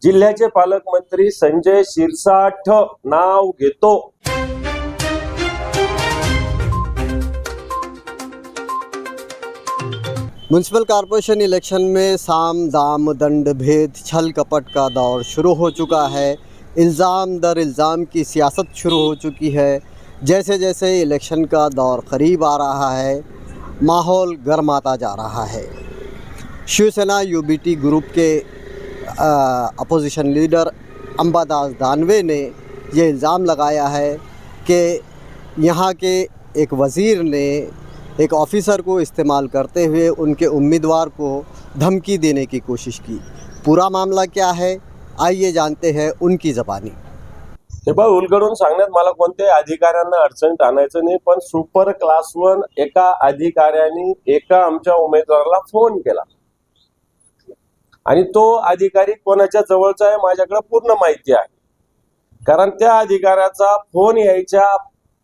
जिल्ह्याचे पालकमंत्री संजय शिरसाठ नाव घेतो। म्यूनसिपल कॉरपोरेशन इलेक्शन में साम दाम दंड भेद छल कपट का दौर शुरू हो चुका है। इल्ज़ाम दर इल्ज़ाम की सियासत शुरू हो चुकी है। जैसे जैसे इलेक्शन का दौर करीब आ रहा है, माहौल गर्माता जा रहा है। शिवसेना यूबीटी ग्रुप के अपोजिशन लीडर अंबादास दानवे ने ये इल्ज़ाम लगाया है कि यहाँ के एक वज़ीर ने एक ऑफिसर को इस्तेमाल करते हुए उनके उम्मीदवार को धमकी देने की कोशिश की। पूरा मामला क्या है, आइए जानते हैं उनकी ज़बानी। हे बघ, उलगडून सांगण्यात मला कोणत्याही अधिकाऱ्यांना अडचणीत आणायचं नाही, पण सुपर क्लास 1 एका अधिकाऱ्याने एका आमच्या उमेदवाराला फोन केला आणि तो अधिकारी कोणाच्या जवळचा आहे माझ्याकडे पूर्ण माहिती आहे। कारण त्या अधिकाऱ्याचा फोन यायच्या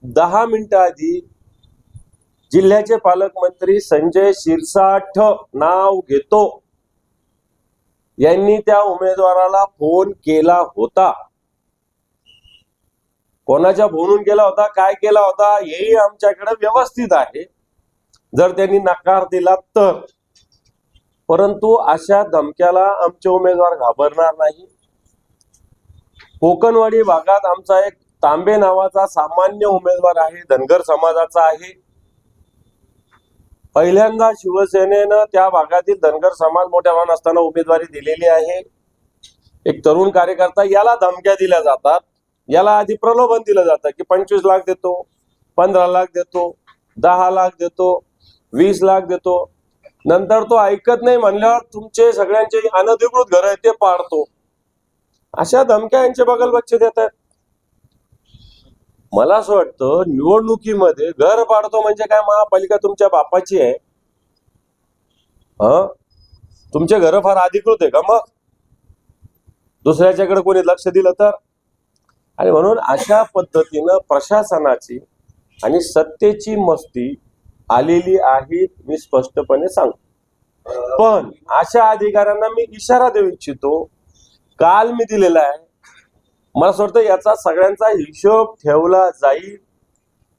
10 मिनिटं आधी जिल्ह्याचे पालकमंत्री संजय शिरसाठ नाव घेतो यांनी त्या उमेदवाराला फोन केला होता। कोणाच्या फोनून केला होता, काय केला होता हेही आमच्याकडे व्यवस्थित आहे, जर त्यांनी नकार दिला तर। परंतु अशा धमक्याला आमचे उमेदवार घाबरणार नाही। कोकणवाडी भागात आमचा एक तांबे नावाचा सामान्य उमेदवार आहे, धनगर समाजाचा आहे। पहिल्यांदा शिवसेनेनं त्या भागातील धनगर समाज मोठ्या मान असताना उमेदवारी दिलेली आहे। एक तरुण कार्यकर्ता, याला धमक्या दिल्या जातात, याला आधी प्रलोभन दिलं जातं की 25 लाख देतो, 15 लाख देतो, 10 लाख देतो, 20 लाख देतो। नंतर तो ऐकत नाही म्हणल्यावर तुमचे सगळ्यांचे अनधिकृत घर आहे ते पाडतो। अशा धमक्या यांचे बगलबच्चे देतात। मला असं वाटतं निवडणुकीमध्ये घर पाडतो म्हणजे काय, महापालिका तुमच्या बापाची आहे? तुमचे घर फार अधिकृत आहे का? मग दुसऱ्याच्याकडे कोणी लक्ष दिलं तर? आणि म्हणून अशा पद्धतीनं प्रशासनाची आणि सत्तेची मस्ती आलेली आहे, मी स्पष्टपणे सांगतो। पण अशा अधिकाऱ्यांना मी इशारा देऊ इच्छितो, काल मी दिलेला आहे। मला असं वाटतं याचा सगळ्यांचा हिशोब ठेवला जाईल।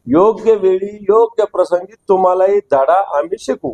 योग्य वेळी योग्य प्रसंगी तुम्हालाही धडा आम्ही शिकवू।